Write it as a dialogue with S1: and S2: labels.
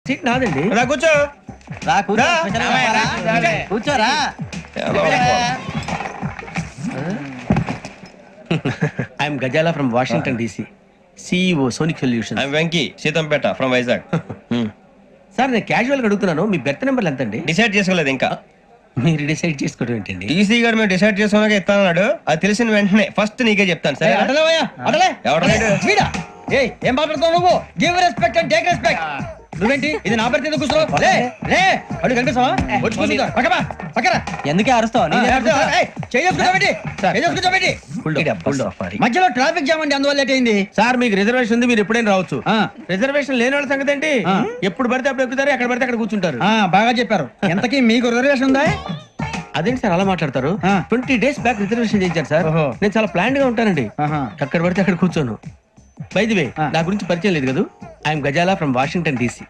S1: Seat నాదండి.
S2: రా కూర్చో.
S3: కూర్చోరా.
S1: I'm Gazala from Washington DC, CEO Sonic Solution.
S2: Venky Seethampeta from Vizag.
S1: Sir నేను క్యాజువల్ గా అడుగుతున్నాను, మీ బెర్త్ నెంబర్లు ఎంత అండి?
S2: డిసైడ్ చేసుకోలేదు ఇంకా.
S1: మీరు డిసైడ్ చేసుకోవడం ఏంటండి?
S2: టీసీ గారు మేము డిసైడ్ చేసుకున్నాక ఇస్తానన్నాడు. అది తెలిసిన వెంటనే ఫస్ట్ నీకే చెప్తాను. సరే
S3: ఏం మాట్లాడుతావు నువ్వు? Give respect and take respect. నువ్వేంటి ఇది నా పరిస్థితి ఎందుకు కూర్చో? లే అడుగు కనిపిస్తావా? వచ్చి కూర్చో. పక్కరా. ఎందుకే అరుస్తావు? మధ్యలో ట్రాఫిక్ జామ్ అండి, అందువల్ల లేట్ అయింది.
S1: సార్ మీకు రిజర్వేషన్ ఉంది, మీరు ఎప్పుడైనా రావచ్చు. రిజర్వేషన్ లేని వాళ్ళ సంగతి ఏంటి? ఎప్పుడు పడితే అప్పుడు ఎక్కుతారు, ఎక్కడ పడితే అక్కడ కూర్చుంటారు.
S3: బాగా చెప్పారు. ఎంతకీ మీకు రిజర్వేషన్ ఉందా?
S1: అదేంటి సార్ అలా మాట్లాడతారు? 20 days బ్యాక్ రిజర్వేషన్ చేయించారు సార్. నేను చాలా ప్లాన్డ్ గా ఉంటానండి, ఎక్కడ పడితే అక్కడ కూర్చోను. బై ది వే, నా గురించి పరిచయం లేదు కదా, I'm Gazala from Washington DC.